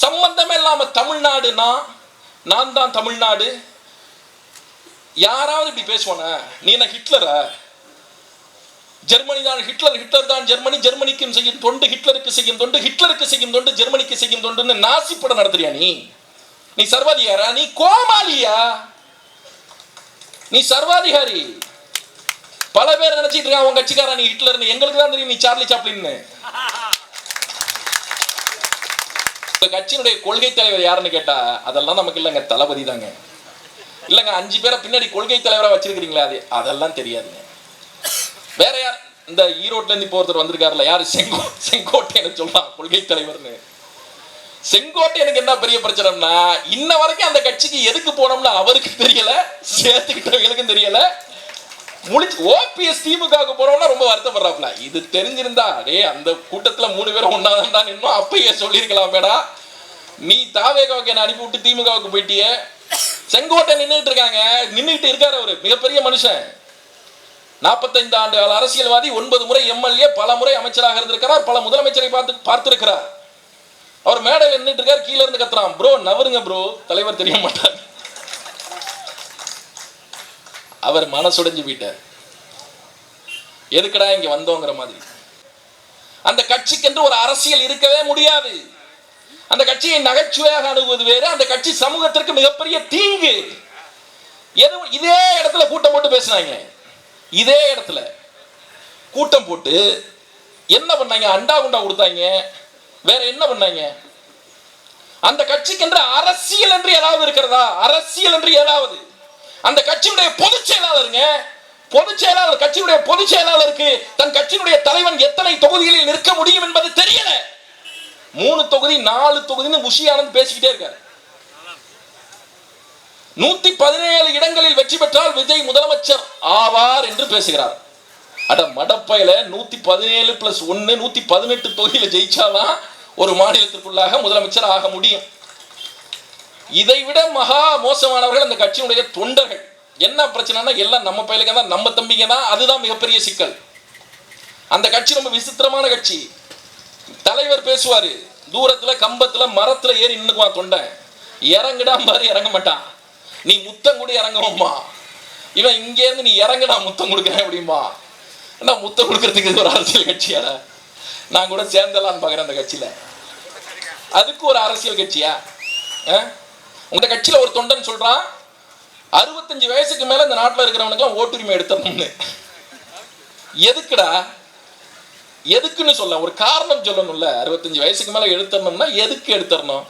சம்பந்தமே இல்லாம தமிழ்நாடுனா நான் தான் தமிழ்நாடு. யாராவது இப்படி பேசுவானா? நீ என்ன ஹிட்லரா? ஜெர்மனி தான் ஹிட்லர், ஹிட்லர் தான் ஜெர்மனி, ஜெர்மனிக்கும் செய்யும் தொண்டு ஹிட்லருக்கு செய்யும் தொண்டு, ஹிட்லருக்கு செய்யும் தொண்டு ஜெர்மனிக்கு செய்யும் தொண்டுன்னு நாசி படம் நடத்துறியா? நீ சர்வாதிகாரா? நீ கோமாளியா? நீ சர்வாதிகாரி. பல பேர் நினைச்சிட்டு இருக்காங்க உங்க கட்சிக்காரன் நீ ஹிட்லர்னு. எங்களுக்கு தான் தெரியும் நீ சார்லி சாப்ளின்னு. கட்சியினுடைய கொள்கை தலைவர் யாருன்னு கேட்டா அதெல்லாம் நமக்கு இல்லைங்க, தளபதி தாங்க. இல்லைங்க 5 பேரை பின்னாடி கொள்கை தலைவரா வச்சிருக்கீங்களா? அதெல்லாம் தெரியாதுங்க. வேற யார்? இந்த ஈரோட்ல இருந்து இப்போ ஒருத்தர் வந்திருக்காருல, யாரு? செங்கோட்டையன் சொல்லலாம் கொள்கை தலைவர்னு. செங்கோட்டையனுக்கு என்ன பெரிய பிரச்சனைனா, இன்ன வரைக்கும் அந்த கட்சிக்கு எதுக்கு போனோம்னு அவருக்கு தெரியல, சேர்த்துக்கிட்டவங்களுக்கும் தெரியல. ஓபிஎஸ் திமுகவுக்கு போனோம்னா ரொம்ப வருத்தப்படுறாப்ல. இது தெரிஞ்சிருந்தா அந்த கூட்டத்துல 3 பேரும் ஒன்னாதான் இன்னும் அப்பயே சொல்லியிருக்கலாமேடா. நீ தாவேகாவுக்கு என்ன அனுப்பி விட்டு திமுகவுக்கு போயிட்டிய. செங்கோட்டை நின்றுட்டு இருக்காரு. ஒரு மிகப்பெரிய மனுஷன், 45 ஆண்டு அரசியல்வாதி, 9 முறை எம்எல்ஏ, பல முறை அமைச்சராக இருந்திருக்கிறார், பல முதலமைச்சரை பார்த்திருக்கிறார். அவர் மேடையில் நின்றுட்டு இருக்காரு, கீழே இருந்து கத்துறான், ப்ரோ நவருங்க ப்ரோ. தலைவர் தெரிய மாட்டார். அவர் மனசுடைஞ்சு போயிட்டார். எதுக்கடா இங்க வந்தோங்கிற மாதிரி. அந்த கட்சிக்கென்று ஒரு அரசியல் இருக்கவே முடியாது. அந்த கட்சியை நகைச்சுவையாக அணுகுவது வேறு, அந்த கட்சி சமூகத்திற்கு மிகப்பெரிய தீங்கு. இதே இடத்துல கூட்டம் போட்டு பேசினாங்க. இதே இடத்துல கூட்டம் போட்டு என்ன பண்ணாங்க? அண்டா குண்டா கொடுத்தாங்க. வேற என்ன பண்ணாங்க? அந்த கட்சிக்கென்று அரசியல் என்று ஏதாவது இருக்கிறதா? அரசியல் என்று ஏதாவது? அந்த கட்சியுடைய பொதுச் செயலாளருங்க, பொதுச் செயலாளர், கட்சியுடைய பொதுச் செயலாளருக்கு தன் கட்சியினுடைய தலைவன் எத்தனை தொகுதிகளில் நிற்க முடியும் என்பது தெரியல. 3 தொகுதி 4 தொகுதின்னு முஷி ஆனந்த் பேசிக்கிட்டே இருக்காரு. 117 இடங்களில் வெற்றி பெற்றால் விஜய் முதலமைச்சர் ஆவார் என்று பேசுகிறார். அட மடப்பையில 117 + 1 118 தொகுதியில ஜெயிச்சாதான் ஒரு மாநிலத்திற்குள்ளாக முதலமைச்சர் ஆக முடியும். இதைவிட மகா மோசமானவர்கள் அந்த கட்சியினுடைய தொண்டர்கள். என்ன பிரச்சனைனா எல்லாம் நம்ம பையலுங்க தான், நம்ம தம்பிங்க தான். அதுதான் மிகப்பெரிய சிக்கல். அந்த கட்சி ரொம்ப விசித்திரமான கட்சி. தலைவர் பேசுவாரு, தூரத்துல கம்பத்துல மரத்துல ஏறி நின்னுக்குவான் தொண்டை. இறங்குடா மாதிரி இறங்க மாட்டான். நீ முத்தம் கூட இறங்குவோம்மா. இவன் இங்கே இருந்து நீ இறங்குடா முத்தம் கொடுக்குறேன் அப்படின்பா. என்ன முத்தம் கொடுக்கறதுக்கு இது ஒரு அரசியல் கட்சியாட? நான் கூட சேர்ந்தலான்னு பாக்குறேன் அந்த கட்சியில. அதுக்கு ஒரு அரசியல் கட்சியா? உங்க கட்சியில ஒரு தொண்டன் சொல்றான் 65 வயசுக்கு மேல இந்த நாட்டில் இருக்கிறவனுக்கு ஓட்டுரிமை எடுத்துடணும்னு. எதுக்குடா? எதுக்குன்னு சொல்ல ஒரு காரணம் சொல்லணும்ல. 65 வயசுக்கு மேல எடுத்துடணும்னா எதுக்கு எடுத்துடணும்?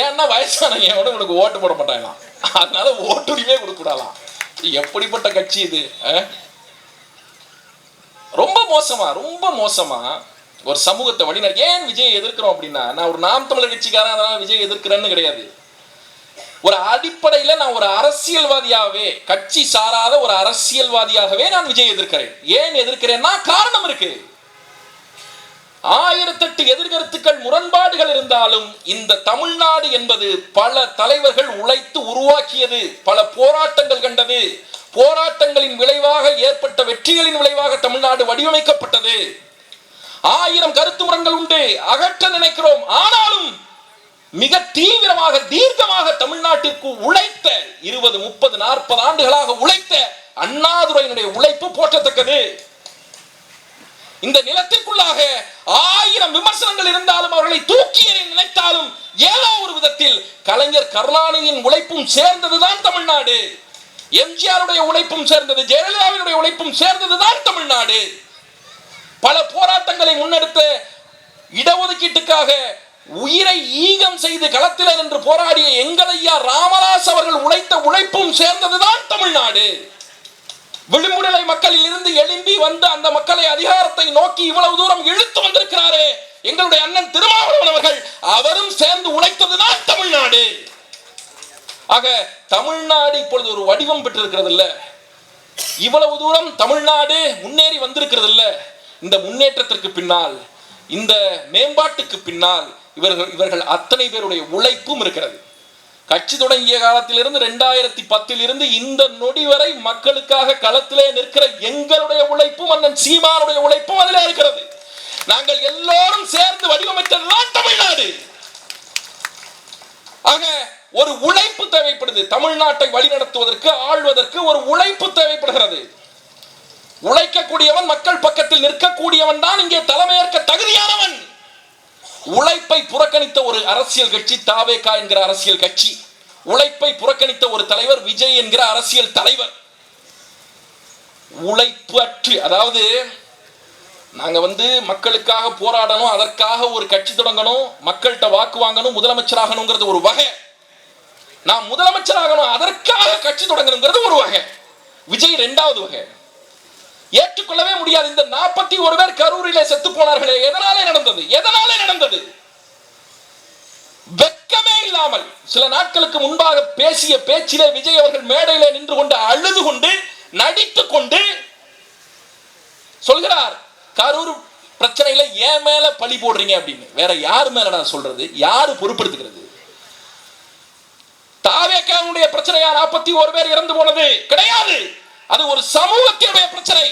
ஏன்னா வயசானவங்க உனக்கு ஓட்டு போட மாட்டாங்க, அதனால ஓட்டுரிமையே கொடுக்கூடாலாம். எப்படிப்பட்ட கட்சி இது? ரொம்ப மோசமா, ரொம்ப மோசமா ஒரு சமூகத்தை வழிநடத்த. ஏன் விஜய் எதிர்க்கிறோம் அப்படின்னா, நான் ஒரு நாம் தமிழர் கட்சிக்காரன் அதனால விஜய் எதிர்க்கிறேன்னு கிடையாது. ஒரு அடிப்படையில் நான் ஒரு அரசியல்வாதியாகவே, கட்சி சாராத ஒரு அரசியல்வாதியாகவே நான் விஜய் எதிர்க்கிறேன். ஏன் எதிர்க்கிறேன்னா காரணம் இருக்கு. 1008 எதிர்கருத்துக்கள், முரண்பாடுகள் இருந்தாலும் இந்த தமிழ்நாடு என்பது பல தலைவர்கள் உழைத்து உருவாக்கியது, பல போராட்டங்கள் கண்டது. போராட்டங்களின் விளைவாக ஏற்பட்ட வெற்றிகளின் விளைவாக தமிழ்நாடு வடிவமைக்கப்பட்டது. 1000 கருத்து முரண்கள் உண்டு, அகற்ற நினைக்கிறோம். ஆனாலும் மிக தீவிரமாக தீர்க்கமாக தமிழ்நாட்டிற்கு உழைத்த 20, 30, 40 ஆண்டுகளாக உழைத்த அண்ணாதுரையினுடைய உழைப்பு போற்றத்தக்கது. இந்த நிலத்திற்குள்ளாக 1000 விமர்சனங்கள் இருந்தாலும், அவர்களை தூக்கி நினைத்தாலும், ஏதோ ஒரு விதத்தில் கலைஞர் கருணாநிதியின் உழைப்பும் சேர்ந்ததுதான் தமிழ்நாடு. எம்ஜிஆருடைய உழைப்பும் சேர்ந்தது, ஜெயலலிதாவினுடைய உழைப்பும் சேர்ந்ததுதான் தமிழ்நாடு. பல போராட்டங்களை முன்னெடுத்த, இடஒதுக்கீட்டுக்காக உயிரை ஈகம் செய்து களத்தில் நின்று போராடிய எங்கள் ஐயா ராமதாஸ் அவர்கள் உழைத்த உழைப்பும் சேர்ந்ததுதான் தமிழ்நாடு. விளிம்புநிலை மக்களில் இருந்து எழும்பி வந்து அந்த மக்களை அதிகாரத்தை நோக்கி இவ்வளவு தூரம் இழுத்து வந்திருக்கிறாரே எங்களுடைய அண்ணன் திருமாவளவன் அவர்கள், அவரும் சேர்ந்து உழைத்ததுதான் தமிழ்நாடு. ஆக தமிழ்நாடு இப்பொழுது ஒரு வடிவம் பெற்றிருக்கிறது இல்ல, இவ்வளவு தூரம் தமிழ்நாடு முன்னேறி வந்திருக்கிறது இல்ல. இந்த முன்னேற்றத்திற்கு பின்னால், இந்த மேம்பாட்டுக்கு பின்னால் இவர்கள் அத்தனை பேருடைய உழைப்பும் இருக்கிறது. கட்சி தொடங்கிய காலத்திலிருந்து 2010 இந்த நொடி வரை மக்களுக்காக களத்திலே நிற்கிற எங்களுடைய உழைப்பும் அண்ணன் சீமானுடைய உழைப்பும் அதிலே இருக்கிறது. நாங்கள் எல்லோரும் சேர்ந்து வடிவமைத்ததுதான் தமிழ்நாடு. ஆக ஒரு உழைப்பு தேவைப்படுது. தமிழ்நாட்டை வழிநடத்துவதற்கு, ஆள்வதற்கு ஒரு உழைப்பு தேவைப்படுகிறது. உழைக்கக்கூடியவன், மக்கள் பக்கத்தில் நிற்கக்கூடியவன் தான் இங்கே தலைமையேற்க தகுதியானவன். உழைப்பை புறக்கணித்த ஒரு அரசியல் கட்சி தாவேகா என்கிற அரசியல் கட்சி, உழைப்பை புறக்கணித்த ஒரு தலைவர் விஜய் என்கிற அரசியல் தலைவர். உழைப்பு அற்று, அதாவது நாங்க மக்களுக்காக போராடணும், அதற்காக ஒரு கட்சி தொடங்கணும், மக்கள்கிட்ட வாக்கு வாங்கணும், முதலமைச்சராகணுங்கிறது ஒரு வகை. நான் முதலமைச்சராகணும் அதற்காக கட்சி தொடங்கணுங்கிறது ஒரு வகை. விஜய் இரண்டாவது வகை. ஏற்றுக்கொள்ளவே முடியாது. இந்த 41 பேர் கரூரிலே செத்து போனார்களே, எதனாலே நடந்தது? எதனாலே நடந்தது? வெட்கமே இல்லாமல் சில நாட்களுக்கு முன்பாக பேசிய பேச்சிலே விஜய் அவர்கள் மேடையிலே நின்று கொண்டு அழுது கொண்டு நடித்துக் கொண்டு சொல்கிறார், கரூர் பிரச்சனையில ஏன் மேல பழி போடுறீங்க அப்படின்னு. வேற யாரு மேல நான் சொல்றது? யாரு பொறுப்பெடுத்துக்கிறது? தாவேகாவுடைய பிரச்சனையா 41 பேர் இறந்து போனது கிடையாது. அது ஒரு சமூகத்தினுடைய பிரச்சனை.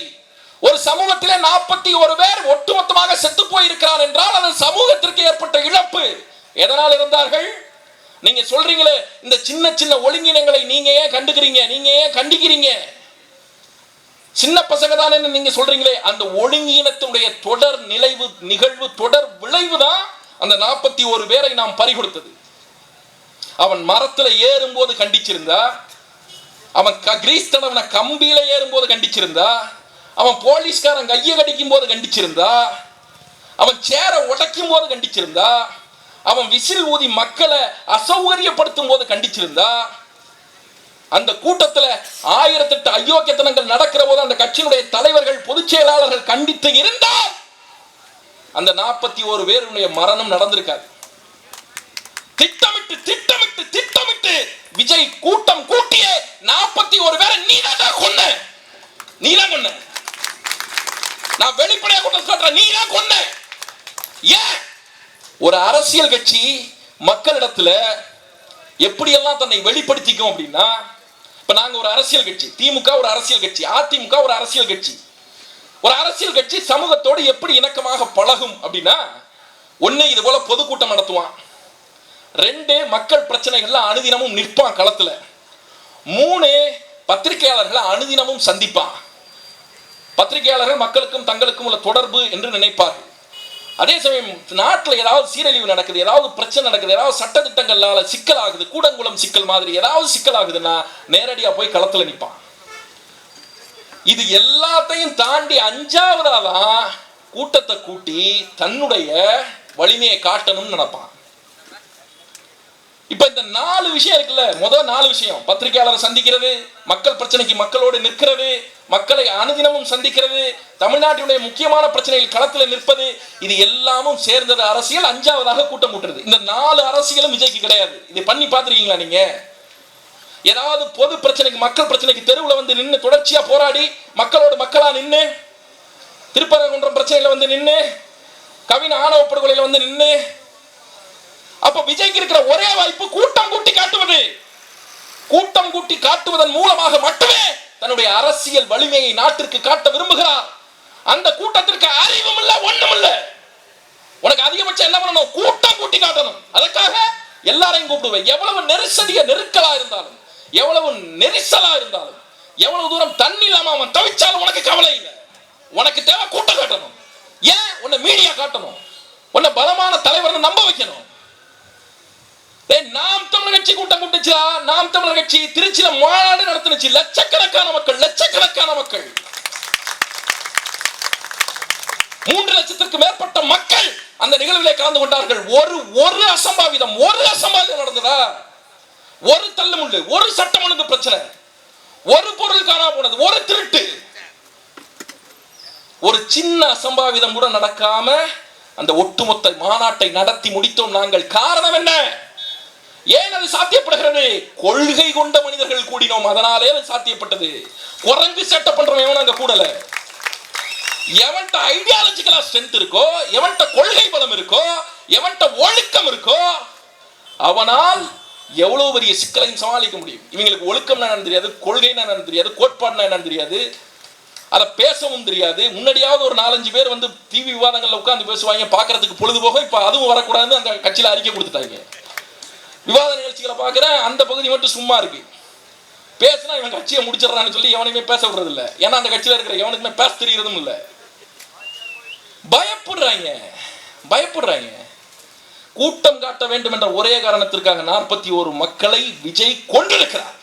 ஒரு சமூகத்திலே 41 பேர் ஒட்டுமொத்தமாக செத்து போயிருக்கிறார் என்றால் அது சமூகத்திற்கு ஏற்பட்ட இழப்பு. எதனால் இருந்தார்கள்? நீங்க சொல்றீங்களே, இந்த சின்ன சின்ன ஒழுங்கினங்களை நீங்க ஏன் கண்டுக்கிறீங்க, நீங்க ஏன் கண்டிக்கிறீங்க, சின்ன பசங்க தான் நீங்க சொல்றீங்களே, அந்த ஒழுங்கீனத்தினுடைய தொடர் நிகழ்வு தொடர் விளைவு தான் அந்த 41 பேரை நாம் பறிகொடுத்தது. அவன் மரத்துல ஏறும்போது கண்டிச்சிருந்தா, அவன் கிரீஸ் தடவன கம்பியில ஏறும்போது கண்டிச்சிருந்தா, அவன் போலீஸ்காரன் கையை கடிக்கும் போது கண்டிச்சிருந்தா, அவன் சேர உடைக்கும் போது கண்டிச்சிருந்தா, அவன் விசில் ஊதி மக்களை அசௌகரியப்படுத்தும் போது கண்டிச்சிருந்தா, அந்த கூட்டத்தில் 1008 அயோக்கியத்தனங்கள் நடக்கிற போது அந்த கட்சியினுடைய தலைவர்கள், பொதுச் செயலாளர்கள் கண்டித்து இருந்தால் அந்த 41 பேருடைய மரணம் நடந்திருக்காது. திட்டமிட்டு திட்டமிட்டு திட்டமிட்டு விஜய் கூட்டம் கூட்டிய 41 பேரை நீதான் கொன்ன. நீதான் கொன்ன. நான் வெளிப்படையாக கூட்டம் சொல்றேன், நீதான் கொன்ன. ஏன்? ஒரு அரசியல் கட்சி மக்களிடத்துல எப்படியெல்லாம் தன்னை வெளிப்படுத்திக்கும் அப்படின்னா, இப்ப நாங்க ஒரு அரசியல் கட்சி, திமுக ஒரு அரசியல் கட்சி, அதிமுக ஒரு அரசியல் கட்சி. ஒரு அரசியல் கட்சி சமூகத்தோடு எப்படி இணக்கமாக பழகும் அப்படின்னா, ஒண்ணு இது போல பொதுக்கூட்டம் நடத்துவான், 2 மக்கள் பிரச்சனைகள்ல அனுதினமும் நிற்பான் களத்துல, 3 பத்திரிகையாளர்களை அனுதினமும் சந்திப்பான். பத்திரிகையாளர்கள் மக்களுக்கும் தங்களுக்கும் உள்ள தொடர்பு என்று நினைப்பார்கள். அதே சமயம் நாட்டில் ஏதாவது சீரழிவு நடக்குது, ஏதாவது பிரச்சனை நடக்குது, ஏதாவது சட்டத்திட்டங்களால சிக்கல் ஆகுது, கூடங்குளம் சிக்கல் மாதிரி ஏதாவது சிக்கல் ஆகுதுன்னா நேரடியா போய் களத்துல நிற்பான். இது எல்லாத்தையும் தாண்டி 5வதாதான் கூட்டத்தை கூட்டி தன்னுடைய வலிமையை காட்டணும்னு நினைப்பான். இப்ப இந்த 4 விஷயம் இருக்குல்ல, முதல் 4 விஷயம், பத்திரிகையாளரை சந்திக்கிறது, மக்கள் பிரச்சனைக்கு மக்களோடு நிற்கிறது, மக்களை அனுதினமும் சந்திக்கிறது, தமிழ்நாட்டினுடைய முக்கியமான பிரச்சனைகள் களத்தில் நிற்பது, இது எல்லாமும் சேர்ந்தது அரசியல். 5வதாக கூட்டம் கூட்டுறது. இந்த 4 அரசியலும் விஜய்க்கு கிடையாது. இதை பண்ணி பார்த்திருக்கீங்களா நீங்க? ஏதாவது பொது பிரச்சனைக்கு, மக்கள் பிரச்சனைக்கு தெருவில் நின்று தொடர்ச்சியா போராடி மக்களோடு மக்களா நின்று, திருப்பரங்குன்றம் பிரச்சனையில நின்று, கவின் ஆணவ படுகொலையில நின்று, அப்ப விஜய்க்கு இருக்கிற ஒரே வாய்ப்பு கூட்டம் கூட்டி காட்டுவது. கூட்டம் கூட்டி காட்டுவதன் மூலமாக மட்டுமே தன்னுடைய அரசியல் வலிமையை நாட்டிற்கு காட்ட விரும்புகிறார். அந்த கூட்டத்திற்கு அறிவும் இல்ல, ஒண்ணும் இல்ல. உனக்கு அதிகபட்சம் என்ன பண்ணணும்? கூட்டம் கூட்டி காட்டணும். அதற்காக எல்லாரையும் கூப்பிடுவேன். எவ்வளவு நெருக்கலா இருந்தாலும், எவ்வளவு நெரிசலா இருந்தாலும், எவ்வளவு தூரம் தண்ணி இல்லாம அவன் தவிச்சாலும் உனக்கு கவலை இல்லை. உனக்கு தேவை கூட்டம் காட்டணும். ஏன்? உன்னை மீடியா காட்டணும், உன்னை பலமான தலைவர் நம்ப வைக்கணும். நாம் தமிழர் கட்சி கூட்டம் கூட்டுச்சா? நாம் தமிழர் கட்சி திருச்சியில மாநாடு நடத்துச்சு. லட்சக்கணக்கான மக்கள் 3 லட்சத்திற்கு மேற்பட்ட மக்கள் அந்த நிகழ்விலே கலந்து கொண்டார்கள். ஒரு அசம்பாவிதம் நடந்ததா? ஒரு தள்ளுமுள்ளு, ஒரு சட்டம் ஒழுங்கு பிரச்சனை, ஒரு பொருள் காணாம போனது, ஒரு திருட்டு, ஒரு சின்ன அசம்பாவிதம் கூட நடக்காம அந்த ஒட்டுமொத்த மாநாட்டை நடத்தி முடித்தோம் நாங்கள். காரணம் என்ன? ஏன் அது சாத்தியப்படுகிறது? கொள்கை கொண்ட மனிதர்கள் கூடினோம், அதனாலே அது சாத்தியப்பட்டது. குரங்கு சட்டை பண்றவன் அங்க கூடல. எவன்ட்ட ஐடியாலஜிக்கலா ஸ்ட்ரென்த் இருக்கோ, எவன்ட்ட கொள்கை பலம் இருக்கோ, எவன்ட்ட ஒழுக்கம் இருக்கோ, அவனால் எவ்வளவு பெரிய சிக்கலையும் சமாளிக்க முடியும். இவங்களுக்கு ஒழுக்கம் என்னன்னு தெரியாது, கொள்கை என்னன்னு தெரியாது, கோட்பாடு என்னன்னு தெரியாது, அதை பேசவும் தெரியாது. முன்னாடியாவது ஒரு 4-5 பேர் டிவி விவாதங்கள்ல உட்கார்ந்து பேசுவாங்க, பாக்குறதுக்கு பொழுதுபோக. இப்ப அதுவும் வரக்கூடாதுன்னு அந்த கட்சியில அறிக்கை கொடுத்துட்டாங்க. விவாத நிகழ்ச்சிகளை பார்க்குறேன், அந்த பகுதி மட்டும் சும்மா இருக்கு. பேசினா இவன் கட்சியை முடிச்சிடறான்னு சொல்லி எவனையுமே பேச விடுறது இல்லை. ஏன்னா அந்த கட்சியில் இருக்கிற எவனுக்குமே பேச தெரியறதும் இல்லை. பயப்படுறாங்க. கூட்டம் காட்ட வேண்டும் என்ற ஒரே காரணத்திற்காக 41 மக்களை விஜய் கொண்டிருக்கிறார்.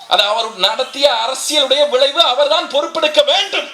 அது அவர் நடத்திய அரசியலுடைய விளைவு. அவர்தான் பொறுப்பெடுக்க வேண்டும்.